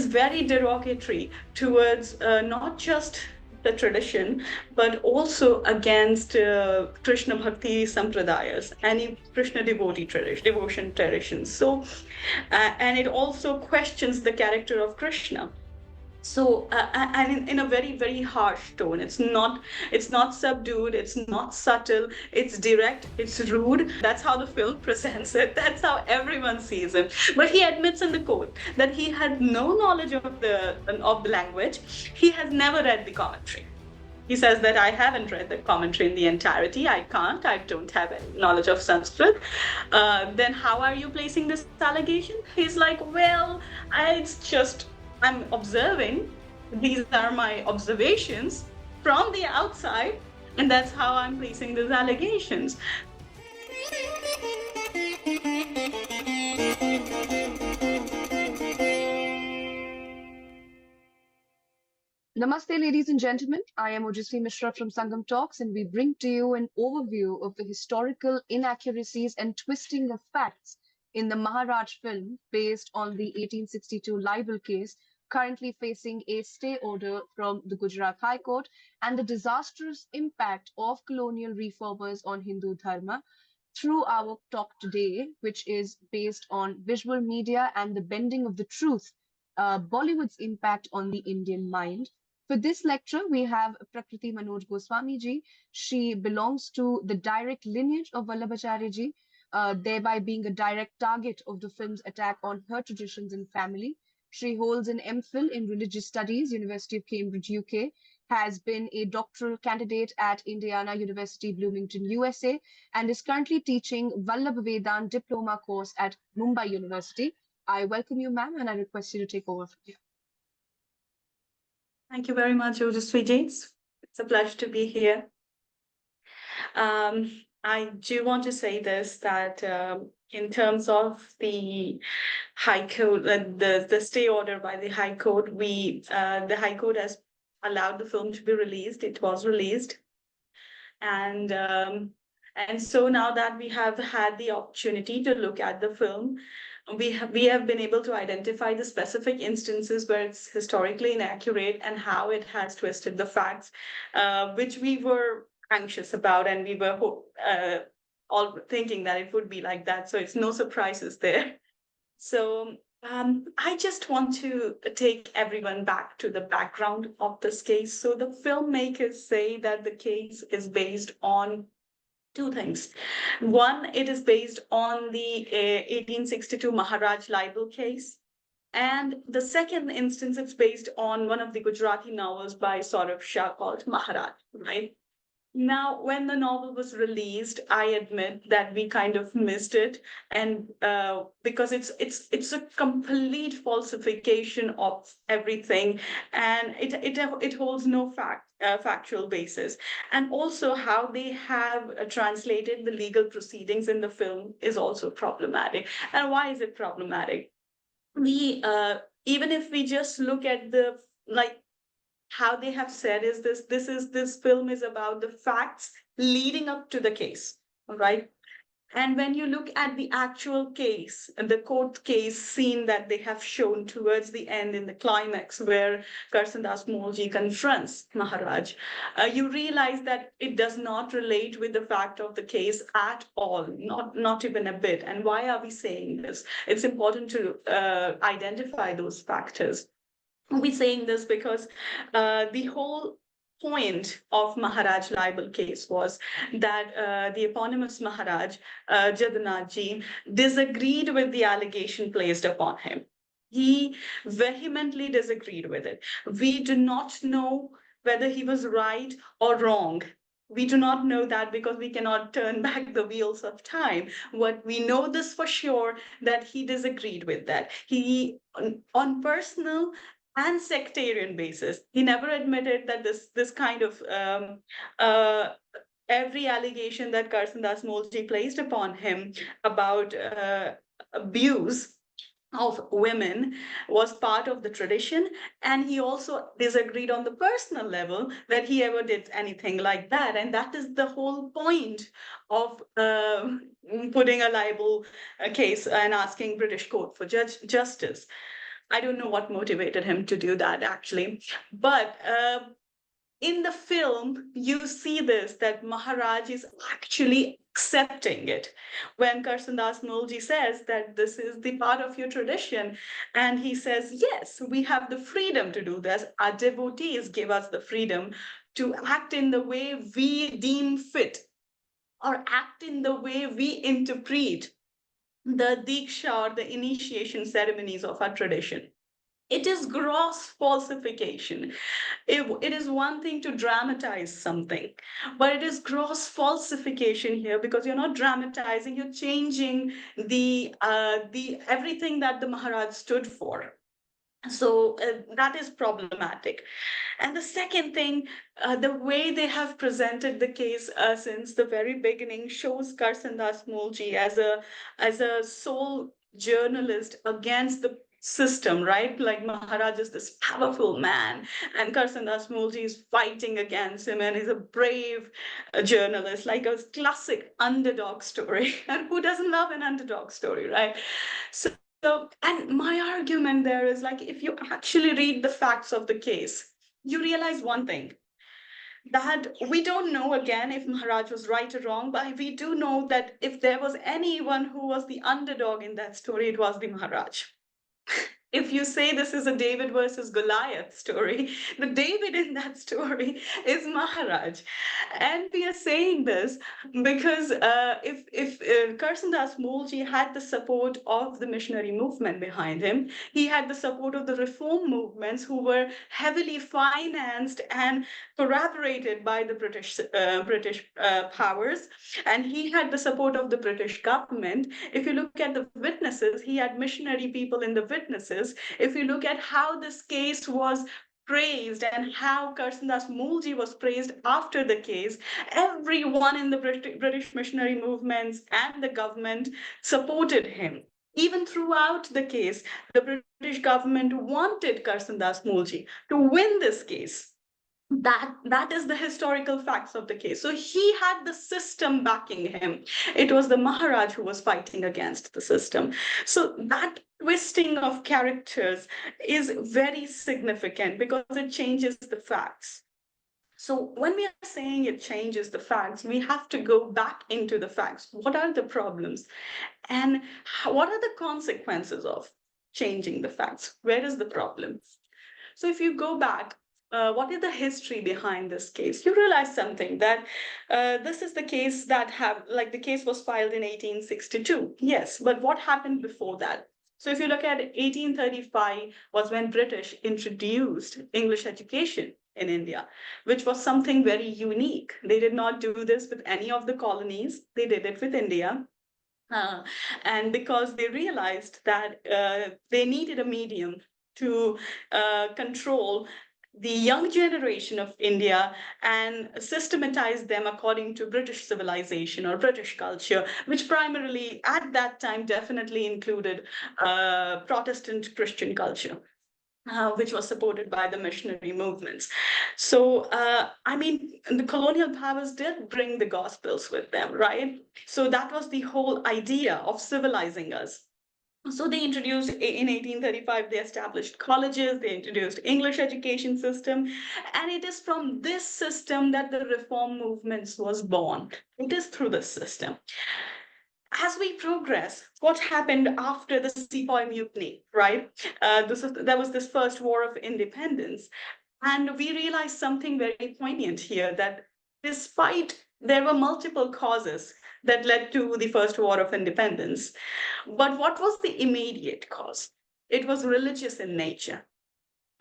is very derogatory towards not just the tradition, but also against Krishna Bhakti Sampradayas, any Krishna devotee tradition, devotion traditions. So, and it also questions the character of Krishna. So and in a very very harsh tone. It's not subdued, it's not subtle, it's direct, it's rude. That's how the film presents it, that's how everyone sees him. But he admits in the court that he had no knowledge of the language. He has never read the commentary. He says that I haven't read the commentary in the entirety. I can't. I don't have any knowledge of Sanskrit. Then how are you placing this allegation? He's like, well, I'm observing. These are my observations from the outside, and that's how I'm placing these allegations. Namaste, ladies and gentlemen. I am Ojasvi Mishra from Sangam Talks, and we bring to you an overview of the historical inaccuracies and twisting of facts in the Maharaj film based on the 1862 libel case, currently facing a stay order from the Gujarat High Court, and the disastrous impact of colonial reformers on Hindu Dharma. Through our talk today, which is based on visual media and the bending of the truth, Bollywood's impact on the Indian mind. For this lecture, we have Prakriti Manoj Goswami ji. She belongs to the direct lineage of Vallabhacharya ji, thereby being a direct target of the film's attack on her traditions and family. She holds an MPhil in Religious Studies, University of Cambridge, UK, has been a doctoral candidate at Indiana University, Bloomington, USA, and is currently teaching Vallabh Vedant diploma course at Mumbai University. I welcome you, ma'am, and I request you to take over from here. Thank you very much, Ojasvi ji. It's a pleasure to be here. I do want to say this, that in terms of the High Court, the stay order by the High Court, the High Court has allowed the film to be released. It was released, and so now that we have had the opportunity to look at the film, we have been able to identify the specific instances where it's historically inaccurate and how it has twisted the facts, which we were anxious about, and we were all thinking that it would be like that. So it's no surprises there. So I just want to take everyone back to the background of this case. So the filmmakers say that the case is based on two things. One, it is based on the 1862 Maharaj libel case. And the second instance, it's based on one of the Gujarati novels by Saurabh Shah called Maharaj, right? Now, when the novel was released, I admit that we kind of missed it, and because it's a complete falsification of everything, and it holds no factual basis, and also how they have translated the legal proceedings in the film is also problematic. And why is it problematic? We even if we just look at the like how they have said is this film is about the facts leading up to the case, right? And when you look at the actual case, the court case scene that they have shown towards the end in the climax, where Karsandas Molji confronts Maharaj, you realize that it does not relate with the fact of the case at all, not even a bit. And why are we saying this? It's important to identify those factors. We're saying this because the whole point of Maharaj libel case was that the eponymous Maharaj, Jagannath Ji, disagreed with the allegation placed upon him. He vehemently disagreed with it. We do not know whether he was right or wrong. We do not know that because we cannot turn back the wheels of time. What we know this for sure, that he disagreed with that. He, on personal and sectarian basis, he never admitted that this kind of every allegation that Karsandas Molji placed upon him about abuse of women was part of the tradition, and he also disagreed on the personal level that he ever did anything like that. And that is the whole point of putting a libel case and asking British court for justice. I don't know what motivated him to do that actually, but in the film, you see this, that Maharaj is actually accepting it. When Karsandas Mulji says that this is the part of your tradition, and he says, yes, we have the freedom to do this. Our devotees give us the freedom to act in the way we deem fit, or act in the way we interpret the Diksha or the initiation ceremonies of our tradition. It is gross falsification. It is one thing to dramatize something, but it is gross falsification here, because you're not dramatizing, you're changing the everything that the Maharaj stood for. So that is problematic. And the second thing, the way they have presented the case since the very beginning shows Karsandas Mulji as a sole journalist against the system, right? Like Maharaj is this powerful man, and Karsandas Mulji is fighting against him, and he's a brave journalist, like a classic underdog story. And who doesn't love an underdog story, right? So, and my argument there is like, if you actually read the facts of the case, you realize one thing, that we don't know again if Maharaj was right or wrong, but we do know that if there was anyone who was the underdog in that story, it was the Maharaj. If you say this is a David versus Goliath story, the David in that story is Maharaj. And we are saying this because if Karsandas Mulji had the support of the missionary movement behind him, he had the support of the reform movements who were heavily financed and corroborated by the British powers, and he had the support of the British government. If you look at the witnesses, he had missionary people in the witnesses. If you look at how this case was praised and how Karsandas Mulji was praised after the case, everyone in the British missionary movements and the government supported him. Even throughout the case, the British government wanted Karsandas Mulji to win this case. That is the historical facts of the case. So he had the system backing him. It was the Maharaj who was fighting against the system. So that twisting of characters is very significant because it changes the facts. So when we are saying it changes the facts, we have to go back into the facts. What are the problems? And what are the consequences of changing the facts? Where is the problem? So if you go back, what is the history behind this case? You realize something, that this is the case that the case was filed in 1862. Yes, but what happened before that? So if you look at 1835 was when British introduced English education in India, which was something very unique. They did not do this with any of the colonies. They did it with India. Uh, and because they realized that they needed a medium to control the young generation of India and systematize them according to British civilization or British culture, which primarily at that time definitely included Protestant Christian culture. Which was supported by the missionary movements. So, I mean, the colonial powers did bring the gospels with them, right? So that was the whole idea of civilizing us. So they introduced in 1835, they established colleges, they introduced English education system, and it is from this system that the reform movements was born. It is through this system. As we progress, what happened after the Sepoy Mutiny, right? There was this first war of independence, and we realized something very poignant here, that despite there were multiple causes that led to the first war of independence, but what was the immediate cause? It was religious in nature.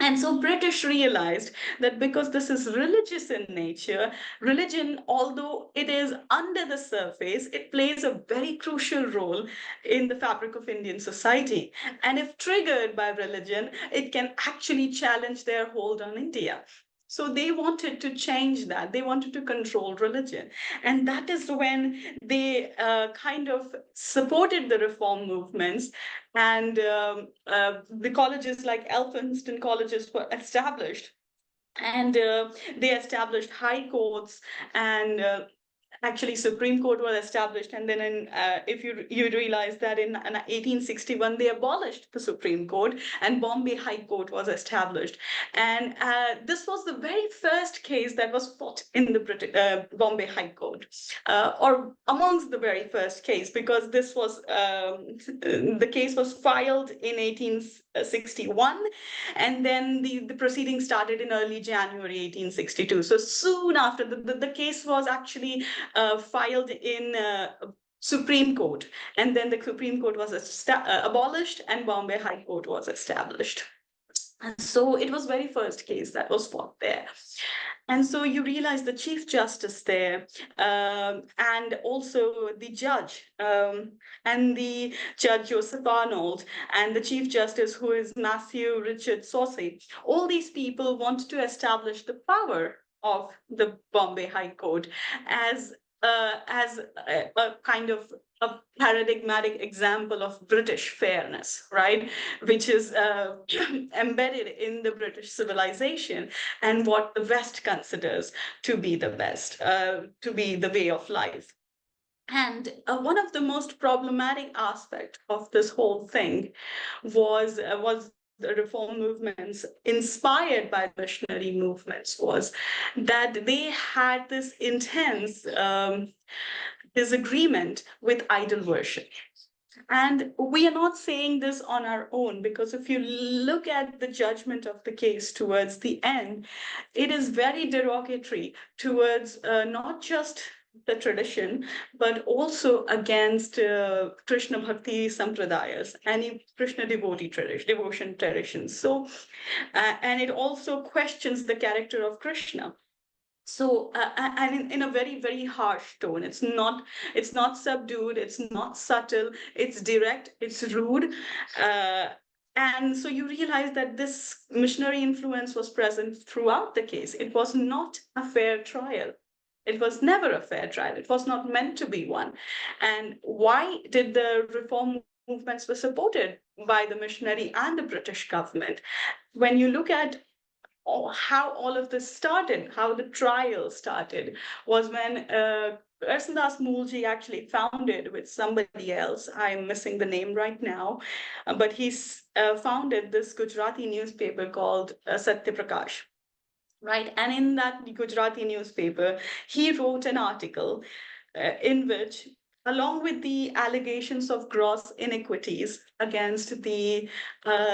And so British realized that because this is religious in nature, religion, although it is under the surface, it plays a very crucial role in the fabric of Indian society. And if triggered by religion, it can actually challenge their hold on India. So they wanted to change that. They wanted to control religion. And that is when they kind of supported the reform movements, and the colleges like Elphinstone colleges were established, and they established high courts, and actually Supreme Court was established, and then if you realize that in 1861 they abolished the Supreme Court and Bombay High Court was established, and this was the very first case that was fought in the Bombay High Court, or amongst the very first case, because this was the case was filed in 1861, and then the proceedings started in early January 1862. So soon after, the case was actually filed in Supreme Court, and then the Supreme Court was abolished and Bombay High Court was established. And so it was very first case that was fought there. And so you realize the Chief Justice there, and also the judge, and the Judge Joseph Arnold, and the Chief Justice, who is Matthew Richard Saucy. All these people want to establish the power of the Bombay High Court as a kind of a paradigmatic example of British fairness, right? Which is embedded in the British civilization and what the West considers to be the best, to be the way of life. And one of the most problematic aspects of this whole thing was the reform movements inspired by missionary movements, was that they had this intense disagreement with idol worship. And we are not saying this on our own, because if you look at the judgment of the case towards the end, it is very derogatory towards not just the tradition, but also against Krishna Bhakti Sampradayas, any Krishna devotion traditions. So, and it also questions the character of Krishna. So, and in a very, very harsh tone. It's not subdued, it's not subtle, it's direct, it's rude. And so you realize that this missionary influence was present throughout the case. It was not a fair trial. It was never a fair trial. It was not meant to be one. And why did the reform movements were supported by the missionary and the British government? When you look at how all of this started, how the trial started, was when Ersandas Moolji actually founded with somebody else. I'm missing the name right now, but he's founded this Gujarati newspaper called Satya Prakash. Right, and in that Gujarati newspaper, he wrote an article in which, along with the allegations of gross iniquities against the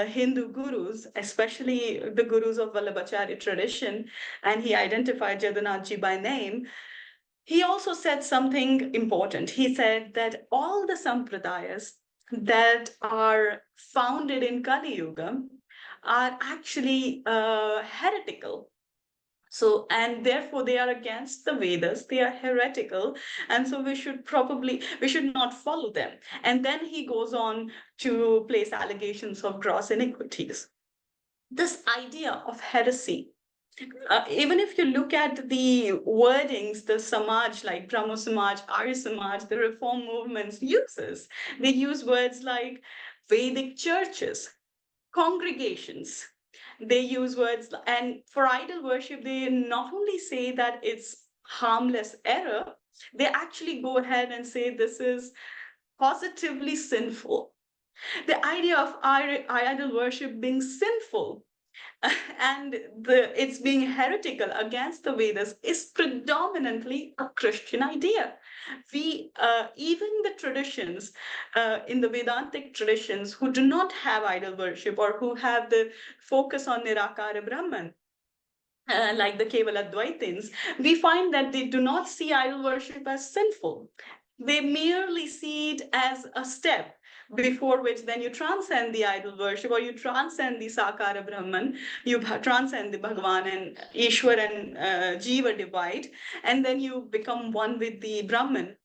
Hindu gurus, especially the gurus of Vallabhacharya tradition, and he identified Jagannathji by name, he also said something important. He said that all the sampradayas that are founded in Kali Yuga are actually heretical. So, and therefore they are against the Vedas, they are heretical, and so we should not follow them. And then he goes on to place allegations of gross iniquities. This idea of heresy, even if you look at the wordings, the Samaj, like Brahmo Samaj, Arya Samaj, the reform movements uses, they use words like Vedic churches, congregations. They use words, and for idol worship, they not only say that it's harmless error, they actually go ahead and say this is positively sinful. The idea of idol worship being sinful and it's being heretical against the Vedas is predominantly a Christian idea. We, even the traditions in the Vedantic traditions who do not have idol worship or who have the focus on Nirakara Brahman, like the Kevaladvaitins, we find that they do not see idol worship as sinful. They merely see it as a step before which then you transcend the idol worship, or you transcend the Sakara Brahman, you transcend the Bhagavan and Ishwar and Jiva divide, and then you become one with the Brahman.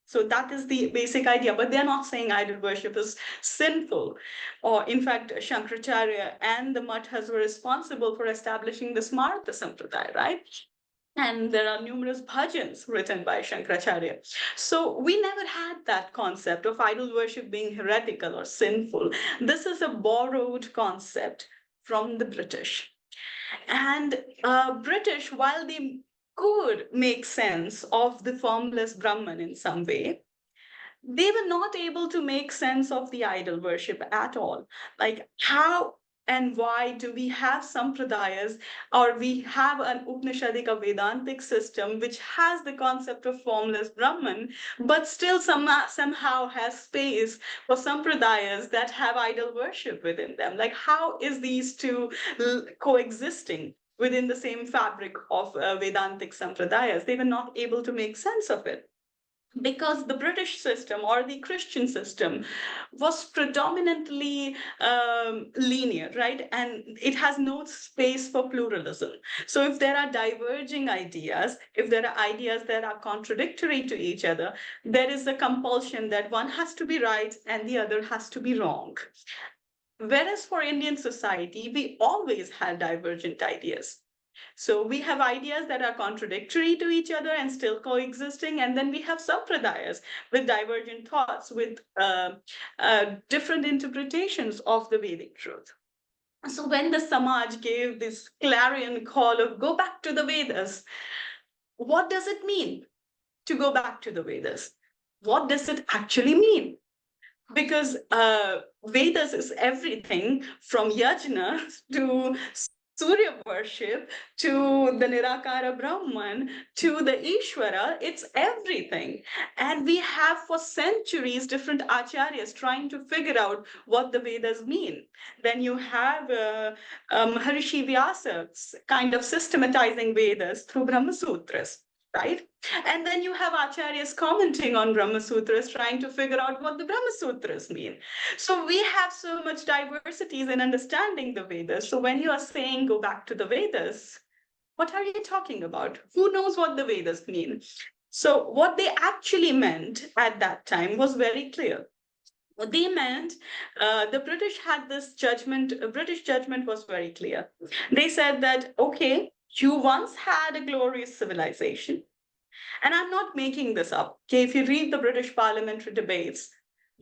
So that is the basic idea, but they're not saying idol worship is sinful. Or in fact, Shankaracharya and the Mathas were responsible for establishing the Smarta Sampradaya, right? And there are numerous bhajans written by Shankaracharya. So we never had that concept of idol worship being heretical or sinful. This is a borrowed concept from the British. And British, while they could make sense of the formless Brahman in some way, they were not able to make sense of the idol worship at all. Like, how and why do we have sampradayas, or we have an Upanishadic Vedantic system which has the concept of formless Brahman, but still somehow has space for sampradayas that have idol worship within them? Like, how is these two coexisting within the same fabric of Vedantic sampradayas? They were not able to make sense of it, because the British system or the Christian system was predominantly linear, right? And it has no space for pluralism. So if there are diverging ideas, if there are ideas that are contradictory to each other, there is a compulsion that one has to be right and the other has to be wrong. Whereas for Indian society, we always had divergent ideas. So we have ideas that are contradictory to each other and still coexisting. And then we have sampradayas with divergent thoughts, with different interpretations of the Vedic truth. So when the Samaj gave this clarion call of go back to the Vedas, what does it mean to go back to the Vedas? What does it actually mean? Because Vedas is everything from yajna to Surya worship to the Nirakara Brahman to the Ishvara. It's everything. And we have for centuries different acharyas trying to figure out what the Vedas mean. Then you have Maharishi Vyasa kind of systematizing Vedas through Brahma Sutras, right? And then you have acharyas commenting on Brahma Sutras, trying to figure out what the Brahma Sutras mean. So we have so much diversities in understanding the Vedas. So when you are saying go back to the Vedas, what are you talking about? Who knows what the Vedas mean? So what they actually meant at that time was very clear. What they meant, the British had this judgment, British judgment was very clear. They said that, okay, you once had a glorious civilization. And I'm not making this up. Okay, if you read the British parliamentary debates,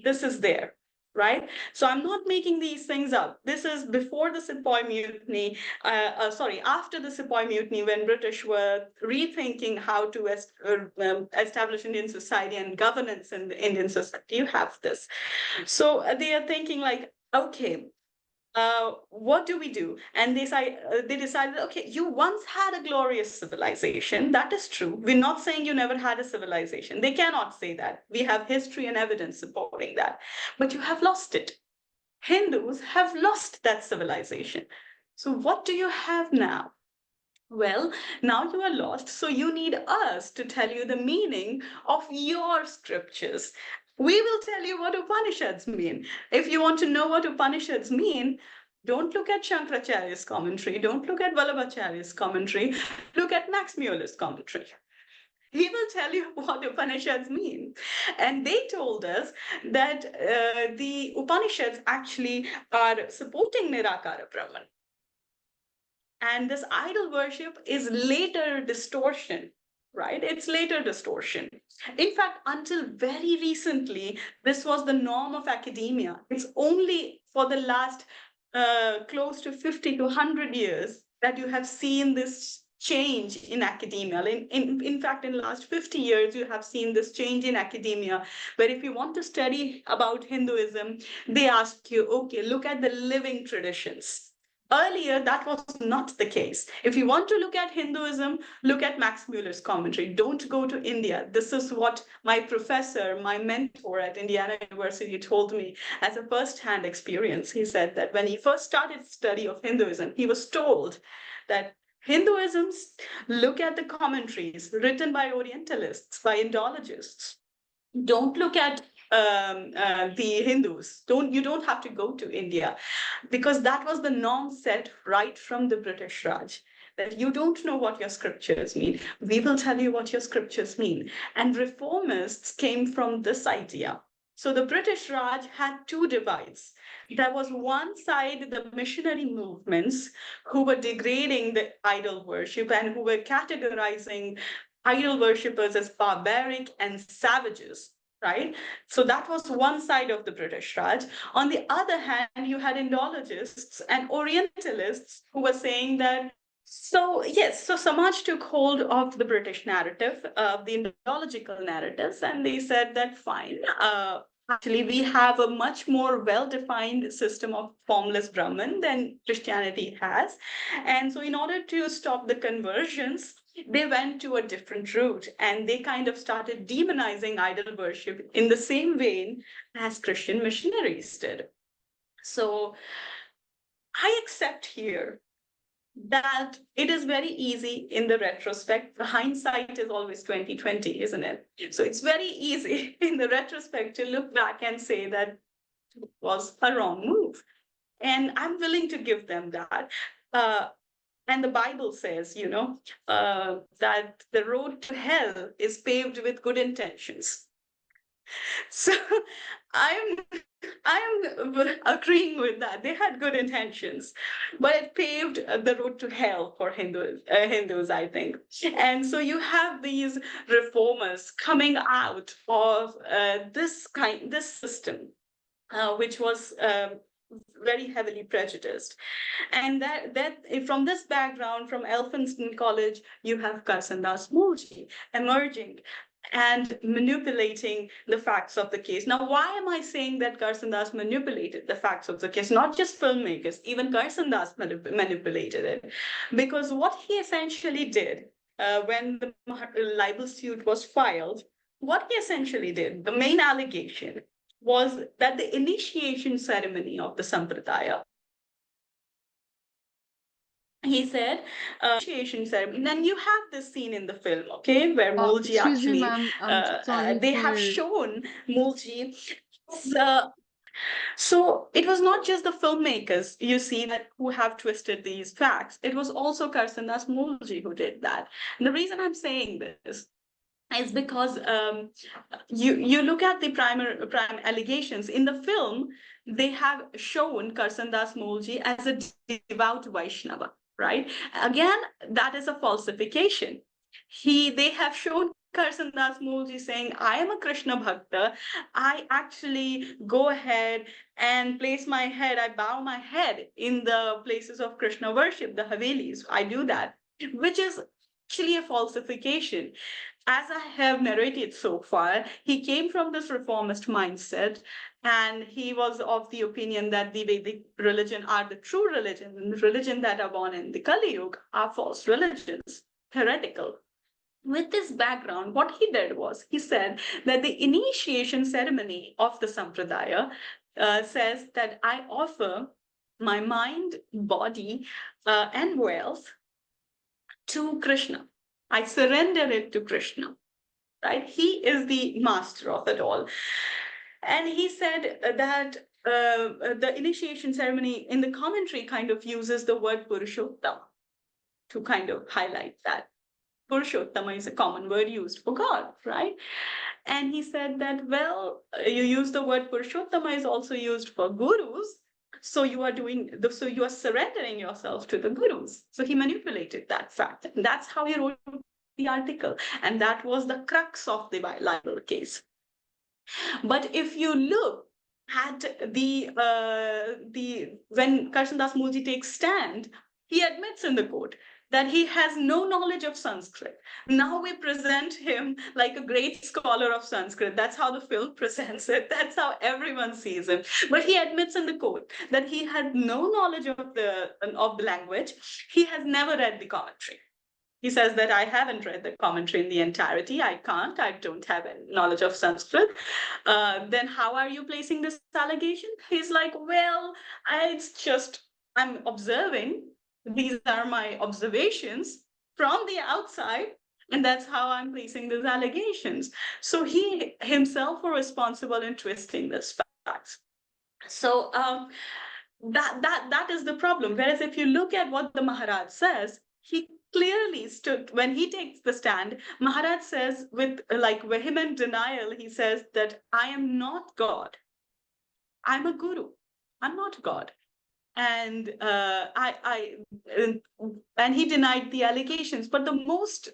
this is there, right? So I'm not making these things up. This is before the Sepoy Mutiny, after the Sepoy Mutiny, when British were rethinking how to establish Indian society and governance in the Indian society. You have this. So they are thinking like, okay, what do we do? And they decided, okay, you once had a glorious civilization. That is true. We're not saying you never had a civilization. They cannot say that. We have history and evidence supporting that. But you have lost it. Hindus have lost that civilization. So what do you have now? Well, now you are lost, so you need us to tell you the meaning of your scriptures. We will tell you what Upanishads mean. If you want to know what Upanishads mean, don't look at Shankaracharya's commentary, don't look at Vallabhacharya's commentary, look at Max Muller's commentary. He will tell you what Upanishads mean. And they told us that the Upanishads actually are supporting Nirakara Brahman. And this idol worship is later distortion, right? It's later distortion. In fact, until very recently, this was the norm of academia. It's only for the last close to 50 to 100 years that you have seen this change in academia. In fact, in the last 50 years, you have seen this change in academia, where if you want to study about Hinduism, they ask you, okay, look at the living traditions. Earlier, that was not the case. If you want to look at Hinduism, look at Max Muller's commentary. Don't go to India. This is what my professor, my mentor at Indiana University told me as a first-hand experience. He said that when he first started study of Hinduism, he was told that Hinduisms, look at the commentaries written by Orientalists, by Indologists. Don't look at the Hindus. You don't have to go to India, because that was the norm set right from the British Raj, that you don't know what your scriptures mean. We will tell you what your scriptures mean. And reformists came from this idea. So the British Raj had two divides. There was one side, the missionary movements, who were degrading the idol worship and who were categorizing idol worshippers as barbaric and savages, right? So that was one side of the British Raj. On the other hand, you had Indologists and Orientalists who were saying that So yes, so Samaj took hold of the British narrative, the Indological narratives, and they said that fine. Actually, we have a much more well-defined system of formless Brahman than Christianity has, and so in order to stop the conversions, they went to a different route, and they kind of started demonizing idol worship in the same vein as Christian missionaries did. So I accept here that it is very easy in the retrospect. The hindsight is always 2020, isn't it? So it's very easy in the retrospect to look back and say that it was a wrong move. And I'm willing to give them that. Uh, and the Bible says, that the road to hell is paved with good intentions. So I'm I'm agreeing with that. They had good intentions, but it paved the road to hell for Hindus, I think. And so you have these reformers coming out of this system, which was very heavily prejudiced. And that from this background, from Elphinstone College, you have Karsandas Moorji emerging and manipulating the facts of the case. Now, why am I saying that Karsandas manipulated the facts of the case? Not just filmmakers, even Karsandas manipulated it. Because what he essentially did when the libel suit was filed, what he essentially did, the main allegation was that the initiation ceremony of the Sampradaya, he said, initiation ceremony. Then you have this scene in the film, okay, where Mulji Excuse me, actually, ma'am. I'm sorry they have for. shown Mulji. So it was not just the filmmakers, you see, that who have twisted these facts. It was also Karsandas Mulji who did that. And the reason I'm saying this is because you look at the prime allegations in the film. They have shown Karsandas Molji as a devout Vaishnava, right? Again, that is a falsification. They have shown Karsandas Molji saying, I am a Krishna Bhakta. I actually go ahead and place my head, I bow my head in the places of Krishna worship, the Havelis. I do that, which is actually a falsification. As I have narrated so far, he came from this reformist mindset, and he was of the opinion that the Vedic religion are the true religion, and the religion that are born in the Kali Yuga are false religions, heretical. With this background, what he did was he said that the initiation ceremony of the Sampradaya says that I offer my mind, body, and wealth to Krishna. I surrender it to Krishna, right? He is the master of it all. And he said that the initiation ceremony in the commentary kind of uses the word Purushottam to kind of highlight that. Purushottama is a common word used for God, right? And he said that, well, you use the word Purushottama is also used for gurus. So so you are surrendering yourself to the gurus. So he manipulated that fact. And that's how he wrote the article. And that was the crux of the libel case. But if you look at the when Karshandas Mulji takes stand, he admits in the court that he has no knowledge of Sanskrit. Now we present him like a great scholar of Sanskrit. That's how the film presents it. That's how everyone sees him. But he admits in the court that he had no knowledge of the language. He has never read the commentary. He says that I haven't read the commentary in the entirety. I can't. I don't have any knowledge of Sanskrit. Then how are you placing this allegation? He's like, well, I'm observing. These are my observations from the outside. And that's how I'm placing these allegations. So he himself was responsible in twisting this fact. So that is the problem. Whereas if you look at what the Maharaj says, he clearly stood when he takes the stand. Maharaj says with like vehement denial, he says that I am not God. I'm a guru. I'm not God. And and he denied the allegations. But the most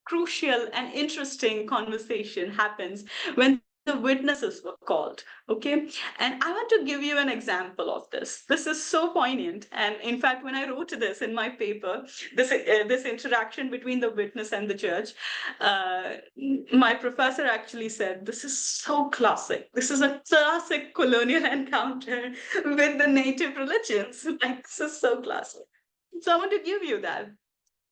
crucial and interesting conversation happens when the witnesses were called. Okay. And I want to give you an example of this. This is so poignant. And in fact, when I wrote this in my paper, this interaction between the witness and the judge, uh, my professor actually said, this is so classic. This is a classic colonial encounter with the native religions. Like, this is so classic. So I want to give you that.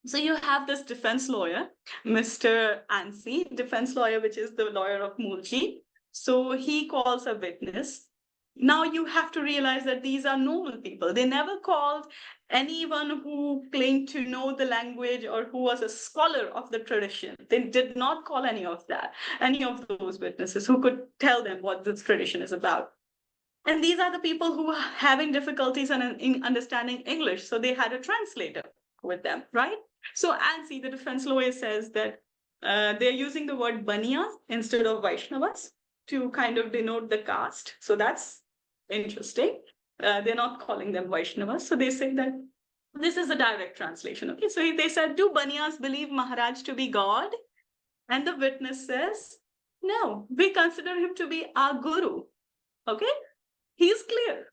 So you have this defense lawyer, Mr. Ansi, defense lawyer, which is the lawyer of Mulji. So he calls a witness. Now you have to realize that these are normal people. They never called anyone who claimed to know the language or who was a scholar of the tradition. They did not call any of that, any of those witnesses who could tell them what this tradition is about. And these are the people who are having difficulties in understanding English. So they had a translator with them, right? So Ansi, the defense lawyer, says that they're using the word Baniyas instead of Vaishnavas to kind of denote the caste. So that's interesting. They're not calling them Vaishnavas. So they say that this is a direct translation. Okay, so they said, do Baniyas believe Maharaj to be God? And the witness says, no, we consider him to be our guru. Okay, he's clear.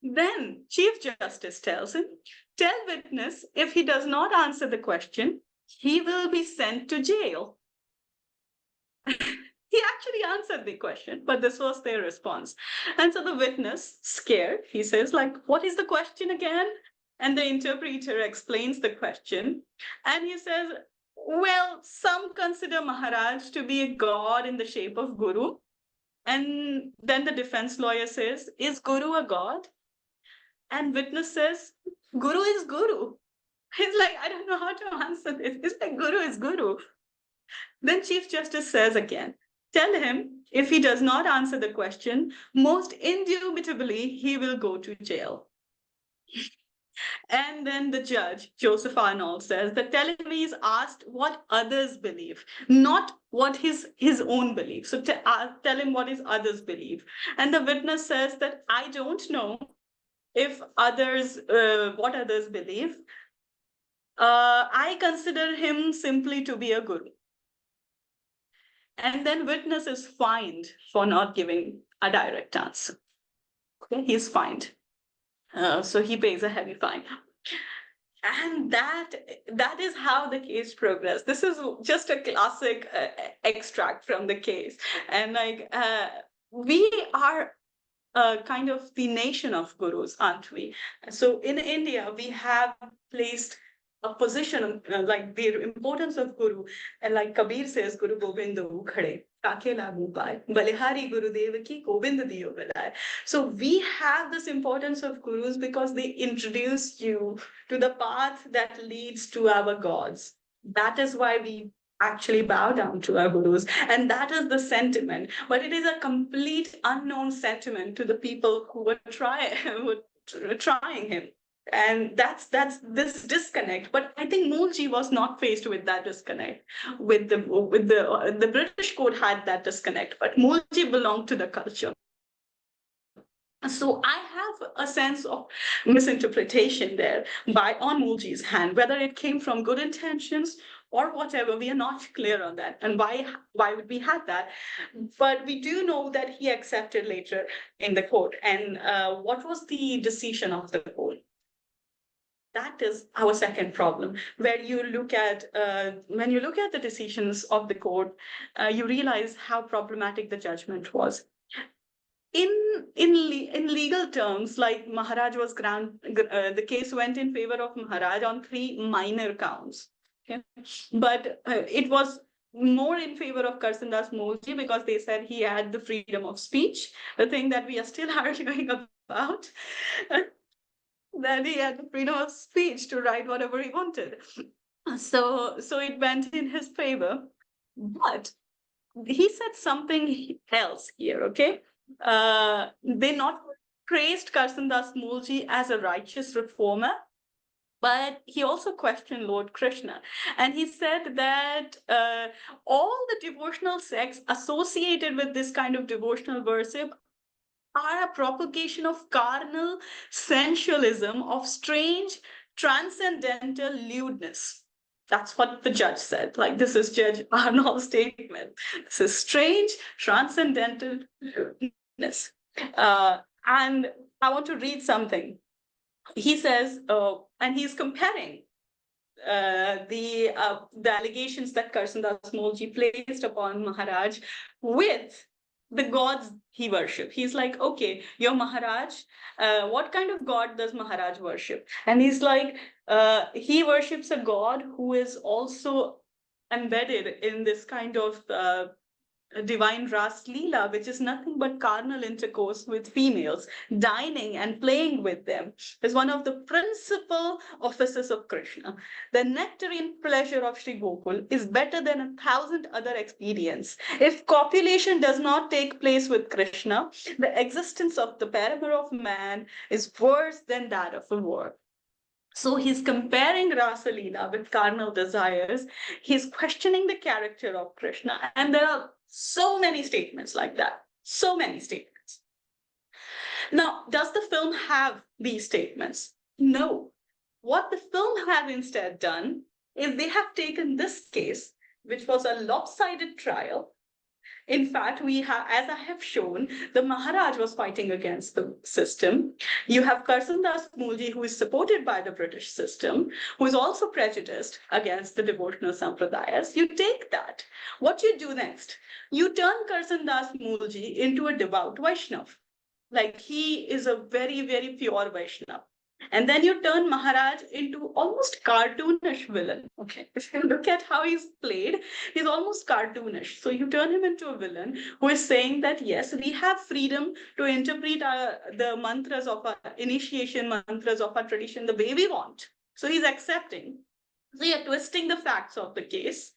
Then Chief Justice tells him, tell witness if he does not answer the question, he will be sent to jail. He actually answered the question, but this was their response. And so the witness, scared, he says, like, what is the question again? And the interpreter explains the question. And he says, well, some consider Maharaj to be a god in the shape of Guru. And then the defense lawyer says, is Guru a god? And witness says, Guru is Guru. He's like, I don't know how to answer this. It's like, Guru is Guru. Then Chief Justice says again, tell him if he does not answer the question, most indubitably he will go to jail. And then the judge, Joseph Arnold, says that tell him he's asked what others believe, not what his own belief. So tell him what his others believe. And the witness says that I don't know if others, what others believe. I consider him simply to be a guru. And then witness is fined for not giving a direct answer. Okay, he's fined. So he pays a heavy fine. And that is how the case progressed. This is just a classic extract from the case. And like we are kind of the nation of gurus, aren't we? So in India, we have placed a position like the importance of guru, and like Kabir says, Guru Gobind khade, kaake lagu paye, balihari Gurudev ki Gobind diyo balaye. So we have this importance of gurus because they introduce you to the path that leads to our gods. That is why we actually bow down to our gurus. And that is the sentiment. But it is a complete unknown sentiment to the people who were trying him. And that's this disconnect. But I think Moolji was not faced with that disconnect. With the British court had that disconnect, but Moolji belonged to the culture. So I have a sense of misinterpretation there on Moolji's hand, whether it came from good intentions or whatever. We are not clear on that, and why would we have that? But we do know that he accepted later in the court. And what was the decision of the court? That is our second problem, where you look at when you look at the decisions of the court, you realize how problematic the judgment was. In legal terms, like Maharaj was the case went in favor of Maharaj on 3 minor counts. Okay? But it was more in favor of Karsandas Moolji because they said he had the freedom of speech, the thing that we are still arguing about. That he had the freedom of speech to write whatever he wanted. So it went in his favor. But he said something else here, okay? They not praised Karsandas Moolji as a righteous reformer, but he also questioned Lord Krishna. And he said that all the devotional sects associated with this kind of devotional worship are a propagation of carnal sensualism, of strange transcendental lewdness. That's what the judge said. Like, this is Judge Arnold's statement. This is strange, transcendental lewdness. And I want to read something. He says, and he's comparing the allegations that Karsandas Molji placed upon Maharaj with the gods he worshipped. He's like, okay, you're Maharaj. What kind of god does Maharaj worship? And he's like, he worships a god who is also embedded in this kind of divine Ras Leela, which is nothing but carnal intercourse with females, dining and playing with them, is one of the principal offices of Krishna. The nectarine pleasure of Sri Gokul is better than 1,000 other experiences. If copulation does not take place with Krishna, the existence of the paramour of man is worse than that of a war. So he's comparing Rasa Leela with carnal desires. He's questioning the character of Krishna. And there are so many statements like that. So many statements. Now, does the film have these statements? No. What the film have instead done is they have taken this case, which was a lopsided trial. In fact, we have, as I have shown, the Maharaj was fighting against the system. You have Karsandas Mulji, who is supported by the British system, who is also prejudiced against the devotional sampradayas. You take that. What you do next? You turn Karsandas Mulji into a devout Vaishnav. Like, he is a very, very pure Vaishnav. And then you turn Maharaj into almost cartoonish villain. Okay, if you look at how he's played, he's almost cartoonish. So you turn him into a villain who is saying that, yes, we have freedom to interpret the mantras of our initiation, mantras of our tradition the way we want. So he's accepting. So you're twisting the facts of the case.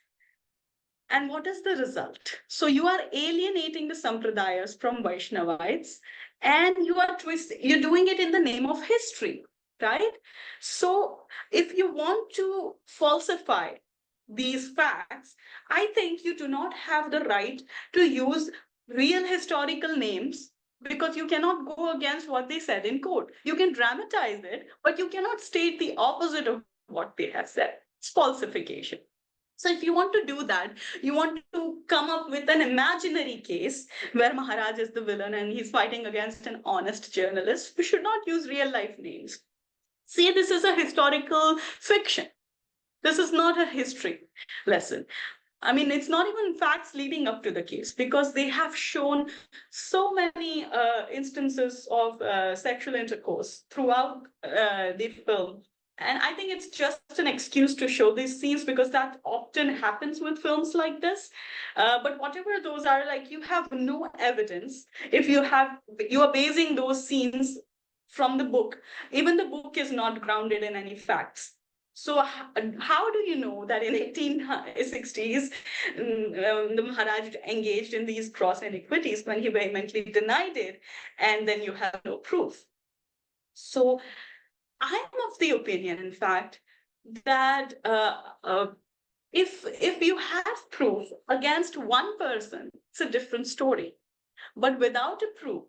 And what is the result? So you are alienating the sampradayas from Vaishnavites, and you're doing it in the name of history, right? So if you want to falsify these facts, I think you do not have the right to use real historical names, because you cannot go against what they said in court. You can dramatize it, but you cannot state the opposite of what they have said. It's falsification. So if you want to do that, you want to come up with an imaginary case where Maharaj is the villain and he's fighting against an honest journalist, you should not use real life names. See, this is a historical fiction. This is not a history lesson. I mean, it's not even facts leading up to the case, because they have shown so many instances of sexual intercourse throughout the film. And I think it's just an excuse to show these scenes, because that often happens with films like this. But whatever those are, like, you have no evidence. If you are basing those scenes from the book, even the book is not grounded in any facts. So how do you know that in 1860s, the Maharaj engaged in these gross iniquities when he vehemently denied it, and then you have no proof? So I'm of the opinion, in fact, that if you have proof against one person, it's a different story. But without a proof,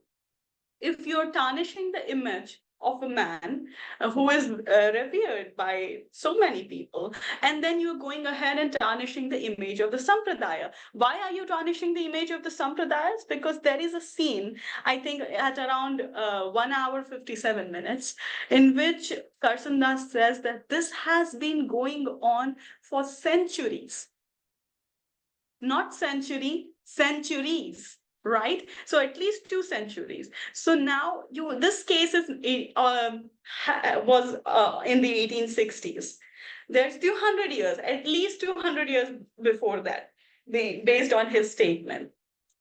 if you're tarnishing the image of a man who is revered by so many people, and then you're going ahead and tarnishing the image of the sampradaya. Why are you tarnishing the image of the sampradayas? Because there is a scene, I think at around 1 hour 57 minutes, in which Karsandas says that this has been going on for centuries. Not century, centuries. Right? So at least 2 centuries. So now this case was in the 1860s. There's 200 years, at least 200 years before that, based on his statement.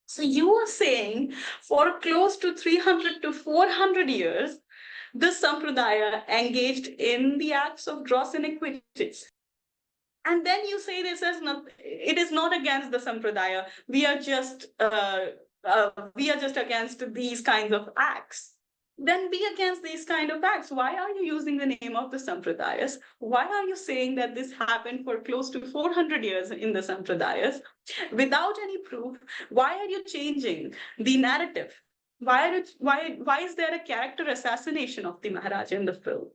So you are saying for close to 300 to 400 years, this sampradaya engaged in the acts of gross iniquities. And then you say this as not, it is not against the sampradaya. We are just against these kinds of acts. Then be against these kind of acts. Why are you using the name of the sampradayas? Why are you saying that this happened for close to 400 years in the sampradayas without any proof? Why are you changing the narrative? Why is there a character assassination of the Maharaj in the film?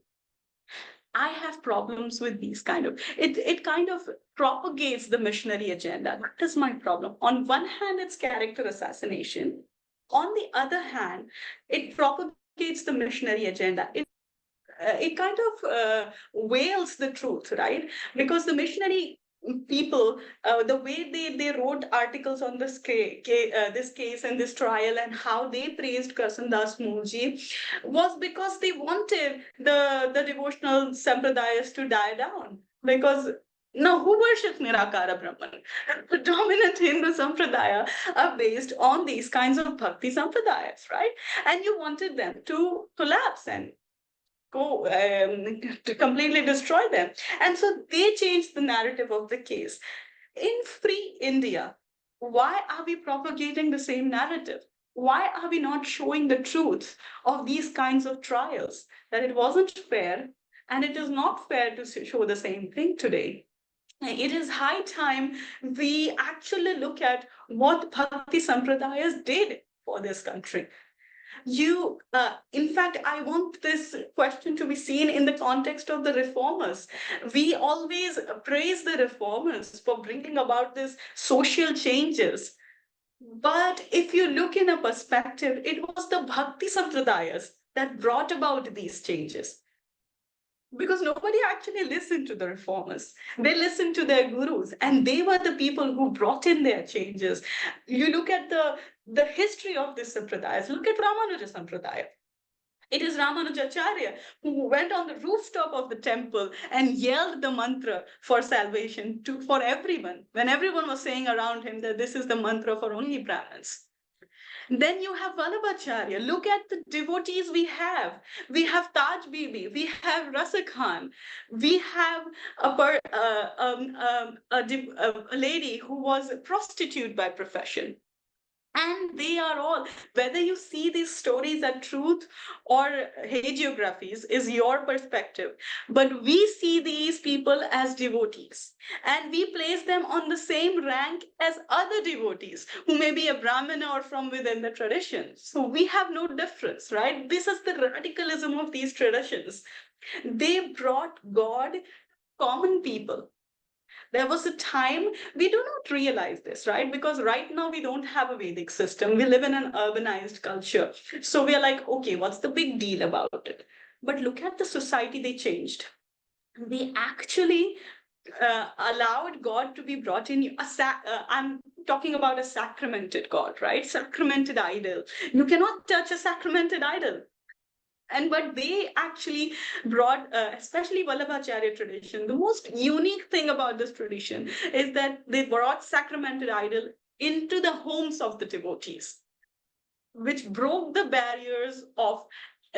I have problems with these kind of it kind of propagates the missionary agenda. That is my problem. On one hand, it's character assassination. On the other hand, it propagates the missionary agenda. It kind of veils the truth, right? Because the missionary people, the way they wrote articles on this case and this trial and how they praised Karsan Das Moolji was because they wanted the devotional sampradayas to die down. Because now, who worships Nirakara Brahman? The dominant Hindu sampradaya are based on these kinds of bhakti sampradayas, right? And you wanted them to collapse and go to completely destroy them. And so they changed the narrative of the case. In free India, why are we propagating the same narrative? Why are we not showing the truth of these kinds of trials? That it wasn't fair, and it is not fair to show the same thing today. It is high time we actually look at what Bhakti Sampradayas did for this country. In fact, I want this question to be seen in the context of the reformers. We always praise the reformers for bringing about these social changes. But if you look in a perspective, it was the Bhakti Sampradayas that brought about these changes. Because nobody actually listened to the reformers. They listened to their gurus, and they were the people who brought in their changes. You look at the history of this sampradayas. Look at Ramanuja Sampradaya. It is Ramanujacharya who went on the rooftop of the temple and yelled the mantra for salvation for everyone, when everyone was saying around him that this is the mantra for only Brahmins. Then you have Vallabhacharya. Look at the devotees we have. We have Taj Bibi. We have Rasa Khan. We have a lady who was a prostitute by profession. And they are all, whether you see these stories as truth or hagiographies, is your perspective. But we see these people as devotees, and we place them on the same rank as other devotees who may be a Brahmana or from within the tradition. So we have no difference, right? This is the radicalism of these traditions. They brought God, common people. There was a time we do not realize this, right? Because right now we don't have a Vedic system. We live in an urbanized culture. So we are like, okay, what's the big deal about it? But look at the society they changed. They actually allowed God to be brought in. I'm talking about a sacramented God, right? Sacramented idol. You cannot touch a sacramented idol. And but they actually brought, especially Vallabhacharya tradition, the most unique thing about this tradition is that they brought sacramented idol into the homes of the devotees, which broke the barriers of,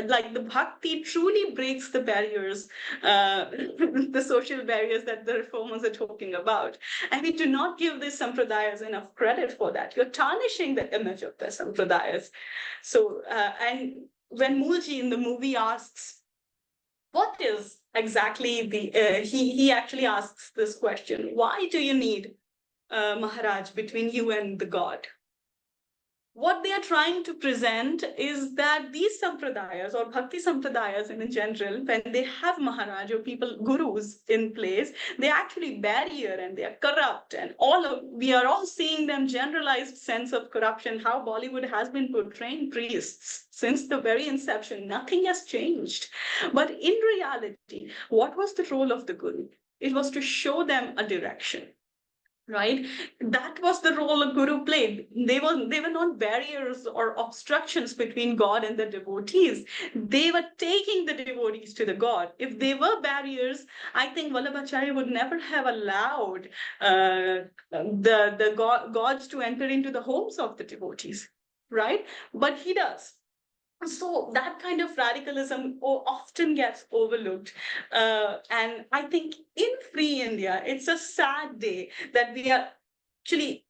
like, the bhakti truly breaks the barriers, the social barriers that the reformers are talking about. And we do not give these sampradayas enough credit for that. You're tarnishing the image of the sampradayas. So, and when Moolji in the movie asks, what is exactly he actually asks this question, why do you need Maharaj between you and the God? What they are trying to present is that these sampradayas or bhakti sampradayas in general, when they have Maharaj or people, gurus in place, they actually barrier and they are corrupt, and we are all seeing them generalized sense of corruption, how Bollywood has been portraying priests since the very inception. Nothing has changed. But in reality, what was the role of the guru? It was to show them a direction, right? That was the role a guru played. They were not barriers or obstructions between God and the devotees. They were taking the devotees to the God. If they were barriers, I think Vallabhacharya would never have allowed the gods to enter into the homes of the devotees, right? But he does. So that kind of radicalism often gets overlooked. And I think in free India, it's a sad day that we are actually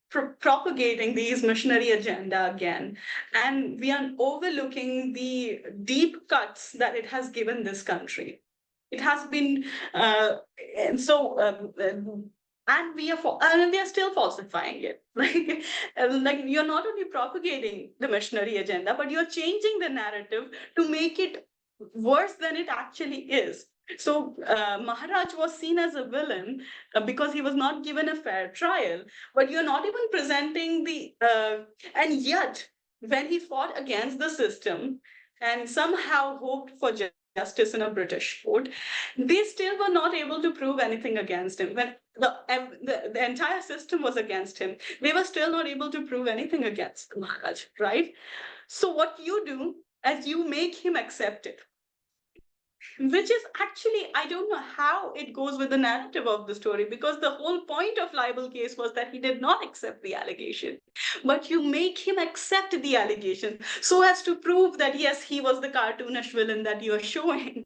propagating these missionary agenda again. And we are overlooking the deep cuts that it has given this country. It has been, and so and we are still falsifying it. Like you're not only propagating the missionary agenda, but you're changing the narrative to make it worse than it actually is. So Maharaj was seen as a villain because he was not given a fair trial. But you're not even presenting the, and yet when he fought against the system and somehow hoped for justice in a British court, they still were not able to prove anything against him. When the entire system was against him, they were still not able to prove anything against Maharaj, right? So what you do is you make him accept it, which is actually, I don't know how it goes with the narrative of the story, because the whole point of libel case was that he did not accept the allegation, but you make him accept the allegation so as to prove that yes, he was the cartoonish villain that you are showing.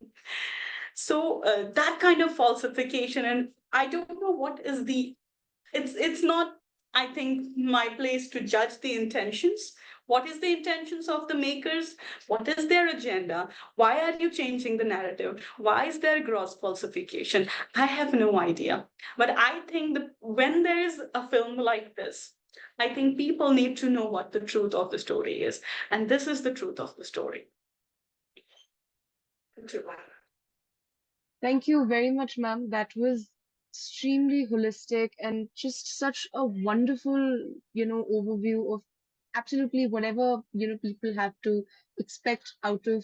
So that kind of falsification, and I don't know what is the, it's not, I think, my place to judge the intentions. What is the intentions of the makers? What is their agenda? Why are you changing the narrative? Why is there gross falsification? I have no idea. But I think that when there is a film like this, I think people need to know what the truth of the story is. And this is the truth of the story. Thank you very much, ma'am. That was extremely holistic and just such a wonderful, overview of absolutely whatever, people have to expect out of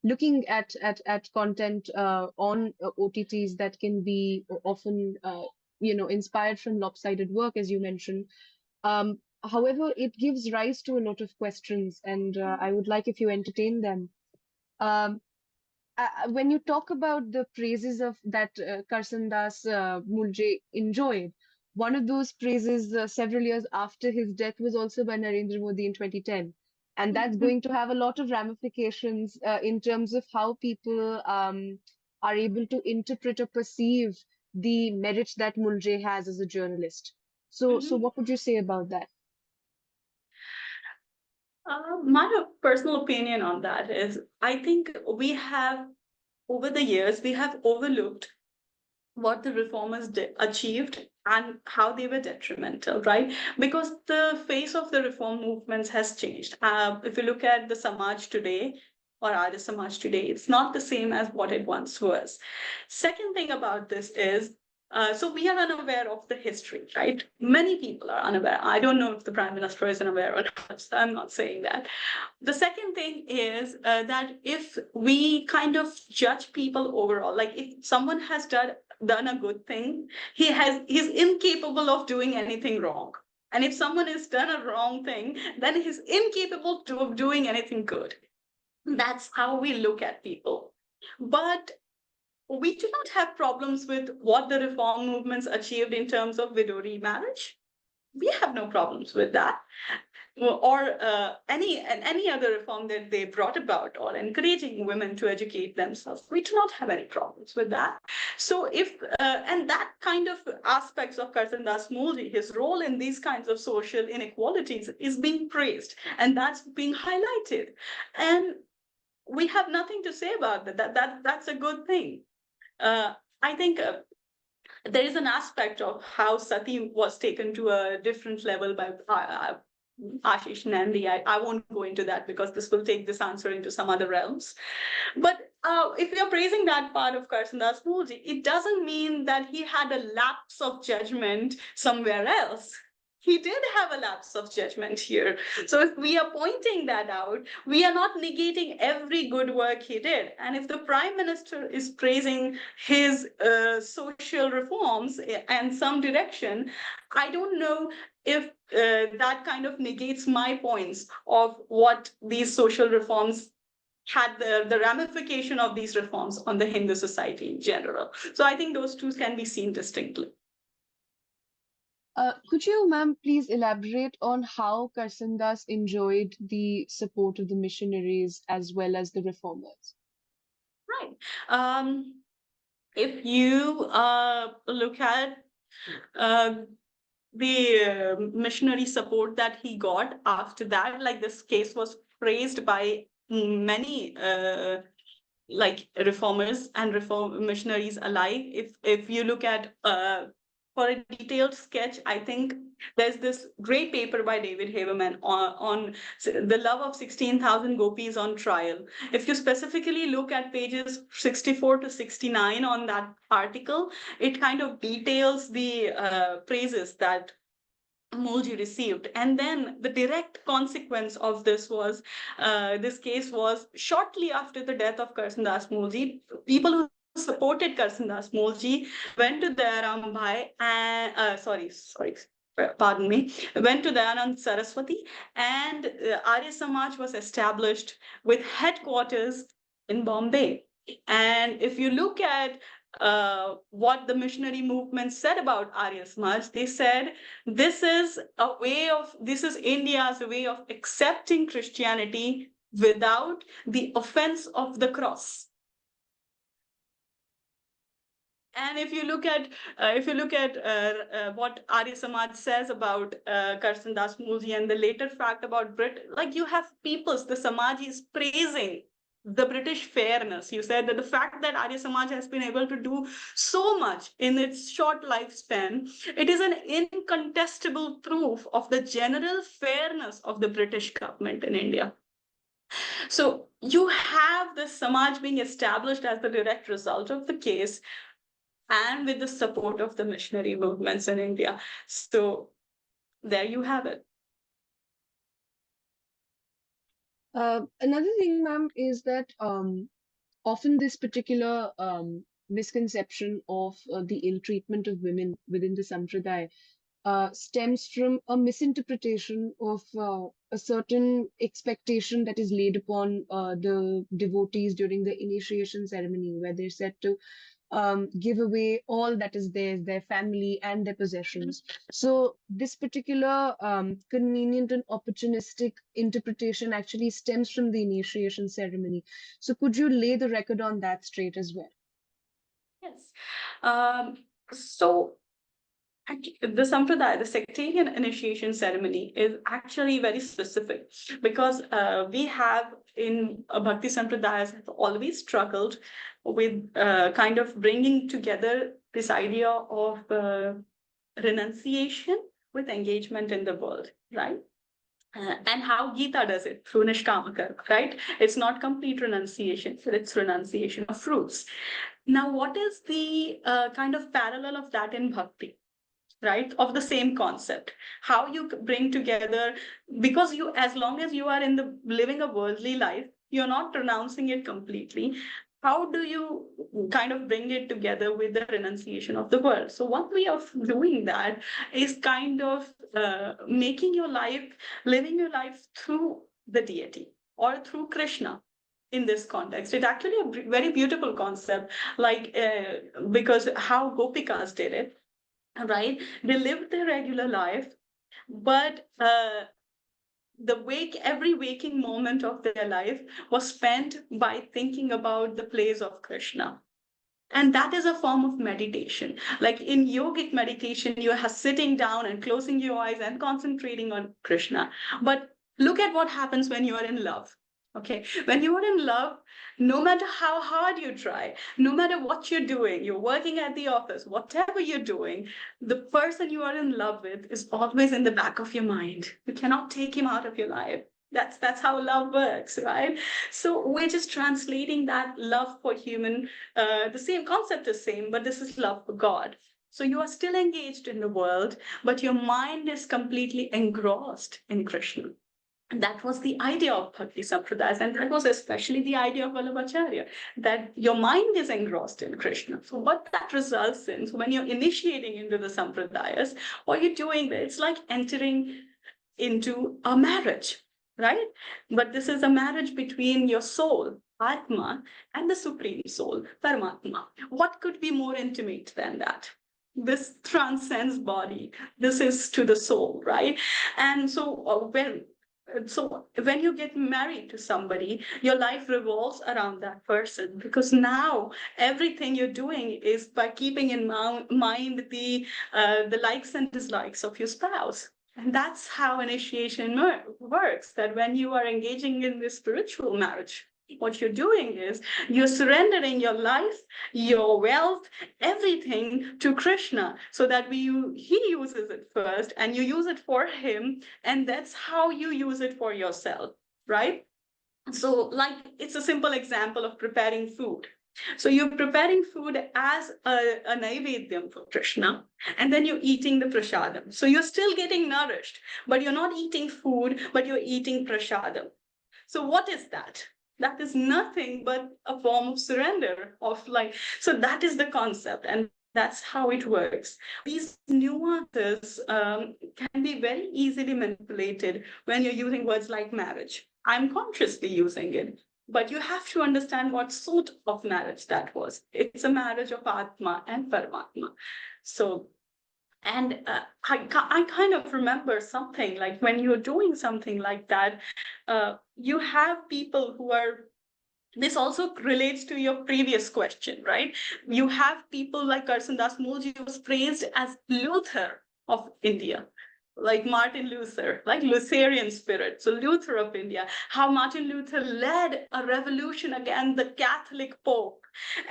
looking at content on OTTs that can be often, inspired from lopsided work, as you mentioned. However, it gives rise to a lot of questions, and I would like if you entertain them. Um, when you talk about the praises of that Karsan Das Mulje enjoyed, one of those praises several years after his death was also by Narendra Modi in 2010. And that's going to have a lot of ramifications in terms of how people are able to interpret or perceive the merits that Mulje has as a journalist. So Mhm. what would you say about that? My personal opinion on that is I think we have, over the years, we have overlooked what the reformers achieved and how they were detrimental, right? Because the face of the reform movements has changed. If you look at the Samaj today, or Arya Samaj today, it's not the same as what it once was. Second thing about this is, so we are unaware of the history, right? Many people are unaware. I don't know if the Prime Minister is unaware or not. So I'm not saying that. The second thing is that if we kind of judge people overall, like if someone has done a good thing, he's incapable of doing anything wrong. And if someone has done a wrong thing, then he's incapable of doing anything good. That's how we look at people. But we do not have problems with what the reform movements achieved in terms of widow remarriage. We have no problems with that, or any other reform that they brought about, or encouraging women to educate themselves. We do not have any problems with that. So if and that kind of aspects of Karsan Das Mulji, his role in these kinds of social inequalities is being praised, and that's being highlighted, and we have nothing to say about that. That's a good thing. I think there is an aspect of how Sati was taken to a different level by Ashish Nandi. I won't go into that because this will take this answer into some other realms. But if we are praising that part of Karsan Das Mulji, it doesn't mean that he had a lapse of judgment somewhere else. He did have a lapse of judgment here. So if we are pointing that out, we are not negating every good work he did. And if the Prime Minister is praising his social reforms and some direction, I don't know if that kind of negates my points of what these social reforms had, the ramification of these reforms on the Hindu society in general. So I think those two can be seen distinctly. Could you, ma'am, please elaborate on how Karsan Das enjoyed the support of the missionaries as well as the reformers? Right. If you look at uh, the missionary support that he got after that, like this case was praised by many like reformers and reform missionaries alike. If you look at for a detailed sketch, I think there's this great paper by David Haberman on the love of 16,000 gopis on trial. If you specifically look at pages 64 to 69 on that article, it kind of details the praises that Mulji received. And then the direct consequence of this was, this case was shortly after the death of Karsandas Mulji, people who supported Karsandas Mulji went to Dayaram Bhai and, pardon me, went to Dayanand Saraswati, and Arya Samaj was established with headquarters in Bombay. And if you look at what the missionary movement said about Arya Samaj, they said this is India's way of accepting Christianity without the offense of the cross. And if you look at what Arya Samaj says about Karsandas Mulji and the later fact about Brit, like you have peoples, the Samajis praising the British fairness. You said that the fact that Arya Samaj has been able to do so much in its short lifespan, it is an incontestable proof of the general fairness of the British government in India. So you have this Samaj being established as the direct result of the case, and with the support of the missionary movements in India. So there you have it. Another thing, ma'am, is that often this particular misconception of the ill treatment of women within the Sampradaya stems from a misinterpretation of a certain expectation that is laid upon the devotees during the initiation ceremony, where they're said to give away all that is theirs, their family and their possessions. So this particular convenient and opportunistic interpretation actually stems from the initiation ceremony. So could you lay the record on that straight as well? Yes. So the Sampradaya, the sectarian initiation ceremony, is actually very specific because we have in Bhakti Sampradayas have always struggled with kind of bringing together this idea of renunciation with engagement in the world, right? And how Gita does it through Nishkamakar, right? It's not complete renunciation, but it's renunciation of fruits. Now, what is the kind of parallel of that in Bhakti? Right, of the same concept, how you bring together, because you, as long as you are in the living a worldly life, you're not renouncing it completely. How do you kind of bring it together with the renunciation of the world? So one way of doing that is kind of making your life, living your life through the deity or through Krishna. In this context, it's actually a very beautiful concept, like because how Gopikas did it, right? They lived their regular life, but every waking moment of their life was spent by thinking about the place of Krishna. And that is a form of meditation. Like in yogic meditation, you are sitting down and closing your eyes and concentrating on Krishna. But look at what happens when you are in love. Okay, when you are in love, no matter how hard you try, no matter what you're doing, you're working at the office, whatever you're doing, the person you are in love with is always in the back of your mind. You cannot take him out of your life. That's how love works, right? So we're just translating that love for human. The same concept is same, but this is love for God. So you are still engaged in the world, but your mind is completely engrossed in Krishna. And that was the idea of Bhakti Sampradayas, and that was especially the idea of Vallabhacharya, that your mind is engrossed in Krishna. So what that results in, so when you're initiating into the Sampradayas, what you're doing there, it's like entering into a marriage, right? But this is a marriage between your soul, Atma, and the Supreme Soul, Paramatma. What could be more intimate than that? This transcends body. This is to the soul, right? And so when you get married to somebody, your life revolves around that person, because now everything you're doing is by keeping in mind the likes and dislikes of your spouse. And that's how initiation works, that when you are engaging in this spiritual marriage, what you're doing is you're surrendering your life, your wealth, everything to Krishna, so that he uses it first and you use it for him, and that's how you use it for yourself, right? So, like, it's a simple example of preparing food. So you're preparing food as a naivedyam for Krishna, and then you're eating the prasadam. So you're still getting nourished, but you're not eating food, but you're eating prasadam. So what is that? That is nothing but a form of surrender, of like, so that is the concept, and that's how it works. These nuances can be very easily manipulated when you're using words like marriage. I'm consciously using it, but you have to understand what sort of marriage that was. It's a marriage of Atma and Paramatma. So, and I kind of remember something like when you're doing something like that, you have people who are, this also relates to your previous question, right? You have people like Karsandas Mulji, who was praised as Luther of India, like Martin Luther, like Lutheran spirit. So Luther of India, how Martin Luther led a revolution against the Catholic Pope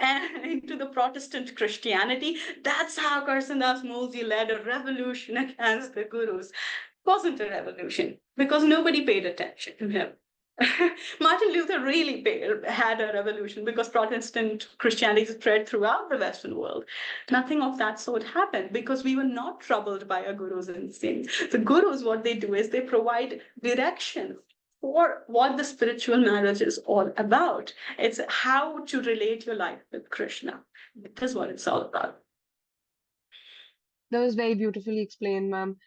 and into the Protestant Christianity. That's how Karsandas Mulji led a revolution against the gurus. It wasn't a revolution because nobody paid attention to him. Martin Luther really had a revolution because Protestant Christianity spread throughout the Western world. Nothing of that sort happened because we were not troubled by our gurus and saints. The gurus, what they do is they provide direction for what the spiritual marriage is all about. It's how to relate your life with Krishna. That is what it's all about. That was very beautifully explained, ma'am.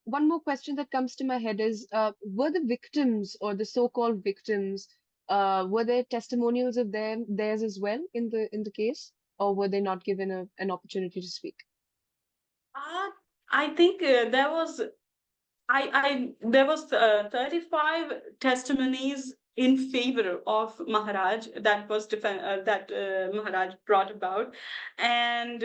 One more question that comes to my head is, were the victims or the so-called victims, were there testimonials of theirs as well in the case, or were they not given an opportunity to speak? Uh, I think there was 35 testimonies in favor of Maharaj that Maharaj brought about, and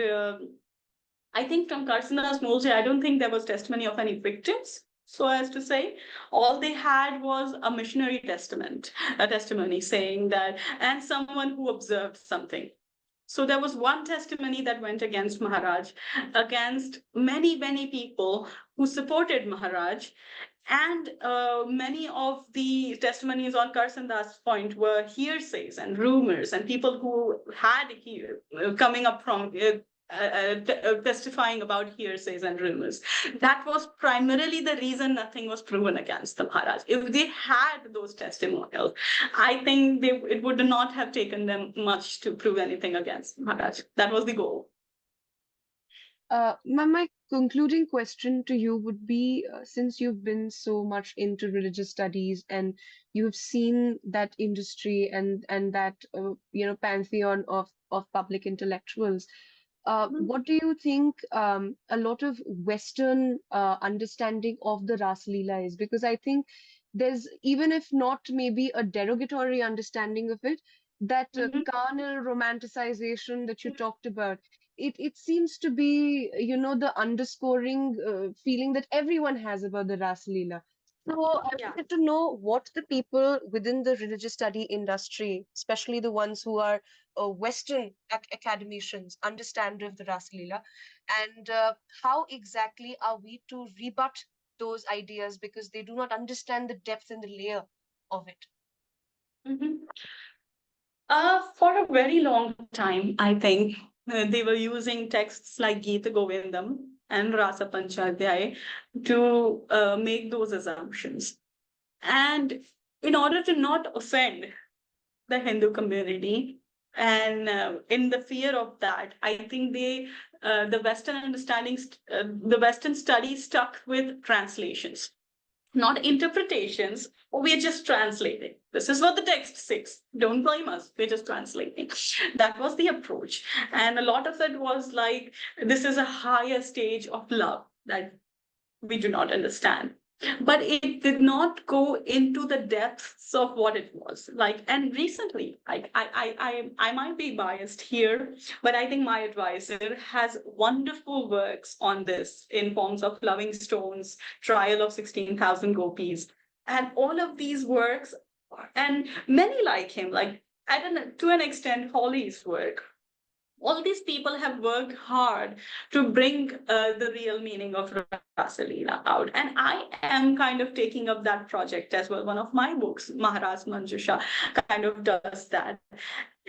I think from Karsanas Mulje, I don't think there was testimony of any victims. So as to say, all they had was a missionary testament, a testimony saying that, and someone who observed something. So there was one testimony that went against Maharaj, against many, many people who supported Maharaj. And many of the testimonies on Karsandas' point were hearsays and rumors, and people who had here coming up from testifying about hearsays and rumors. That was primarily the reason nothing was proven against the Maharaj. If they had those testimonials, I think it would not have taken them much to prove anything against Maharaj. That was the goal. My concluding question to you would be, since you've been so much into religious studies and you've seen that industry and that pantheon of public intellectuals, what do you think a lot of Western understanding of the Ras Leela is? Because I think there's, even if not maybe a derogatory understanding of it, that carnal romanticization that you talked about, it seems to be, the underscoring feeling that everyone has about the Ras Leela. So I Yeah. wanted to know what the people within the religious study industry, especially the ones who are Western academicians, understand of the Ras Leela, and how exactly are we to rebut those ideas because they do not understand the depth and the layer of it. Mm-hmm. For a very long time, I think they were using texts like Gita Govindam and Rasa Panchadhyay to make those assumptions. And in order to not offend the Hindu community, and in the fear of that, I think the Western the Western study stuck with translations, not interpretations. We're just translating. This is what the text says. Don't blame us. We're just translating. That was the approach. And a lot of it was like, this is a higher stage of love that we do not understand. But it did not go into the depths of what it was like. And recently, I might be biased here, but I think my advisor has wonderful works on this in forms of Loving Stones, Trial of 16,000 Gopis. And all of these works and many like him, like to an extent, Hawley's work. All these people have worked hard to bring the real meaning of Rasa Leela out. And I am kind of taking up that project as well. One of my books, Maharaj Manjusha, kind of does that.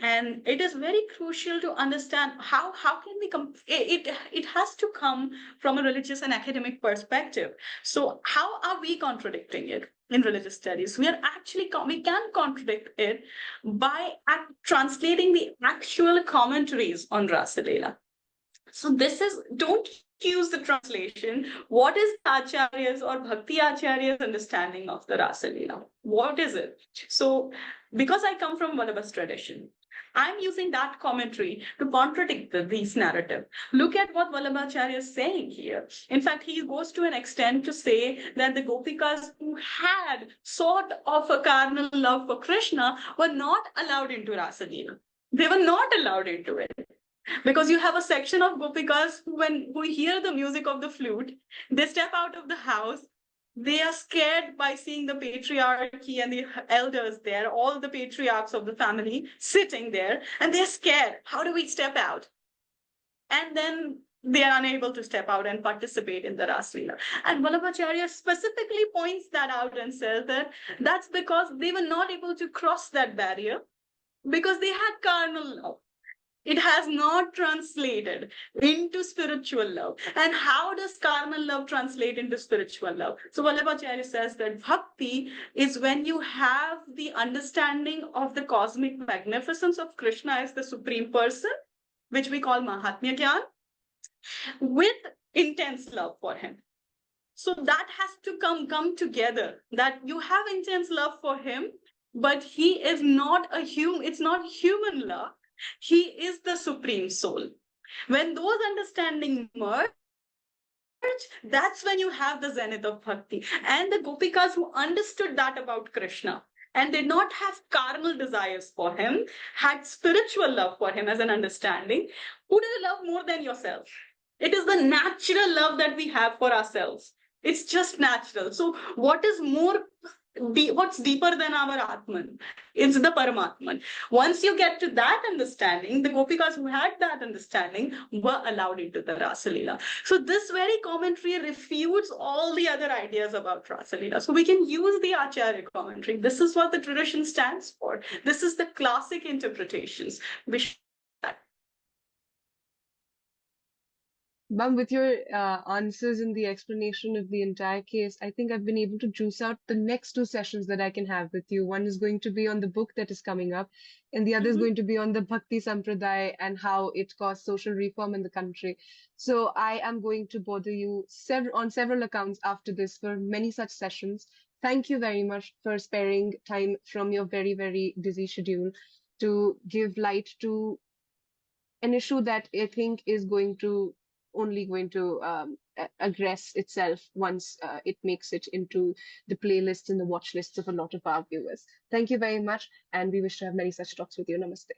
And it is very crucial to understand how can we it has to come from a religious and academic perspective. So how are we contradicting it in religious studies? We are actually we can contradict it by translating the actual commentaries on Rasa Leela. So this is, don't use the translation. What is Acharya's or Bhakti Acharya's understanding of the Rasa Leela? What is it? So because I come from Vallabha's tradition, I'm using that commentary to contradict these narrative. Look at what Vallabhacharya is saying here. In fact, he goes to an extent to say that the Gopikas who had sort of a carnal love for Krishna were not allowed into Rasa Leela. They were not allowed into it. Because you have a section of Gopikas who hear the music of the flute, they step out of the house, they are scared by seeing the patriarchy and the elders there, all the patriarchs of the family sitting there, and they're scared. How do we step out? And then they are unable to step out and participate in the Ras Leela. And Vallabhacharya specifically points that out and says that that's because they were not able to cross that barrier because they had carnal love. It has not translated into spiritual love. And how does carnal love translate into spiritual love? So Vallabhacharya says that bhakti is when you have the understanding of the cosmic magnificence of Krishna as the supreme person, which we call Mahatmya Gyan, with intense love for him. So that has to come together, that you have intense love for him, but he is not a human, it's not human love. He is the supreme soul. When those understandings merge, that's when you have the zenith of bhakti. And the Gopikas who understood that about Krishna and did not have carnal desires for him, had spiritual love for him as an understanding. Who do you love more than yourself? It is the natural love that we have for ourselves. It's just natural. So what is more what's deeper than our Atman? It's the Paramatman. Once you get to that understanding, the Gopikas who had that understanding were allowed into the Rasa Leela. So this very commentary refutes all the other ideas about Rasa Leela. So we can use the Acharya commentary. This is what the tradition stands for. This is the classic interpretations. Ma'am, with your answers and the explanation of the entire case, I think I've been able to juice out the next two sessions that I can have with you. One is going to be on the book that is coming up, and the other is going to be on the Bhakti Sampradaya and how it caused social reform in the country. So I am going to bother you on several accounts after this for many such sessions. Thank you very much for sparing time from your very, very busy schedule to give light to an issue that I think is only going to aggress itself once it makes it into the playlists and the watch lists of a lot of our viewers. Thank you very much, and we wish to have many such talks with you. Namaste.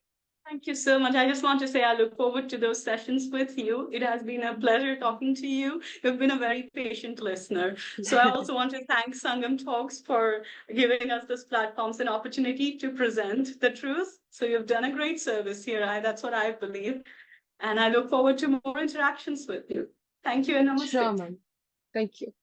Thank you so much. I just want to say I look forward to those sessions with you. It has been a pleasure talking to you. You've been a very patient listener. So I also want to thank Sangam Talks for giving us this platforms and opportunity to present the truth. So you've done a great service here. That's what I believe. And I look forward to more interactions with you. Thank you and namaste. Sure, ma'am. Thank you.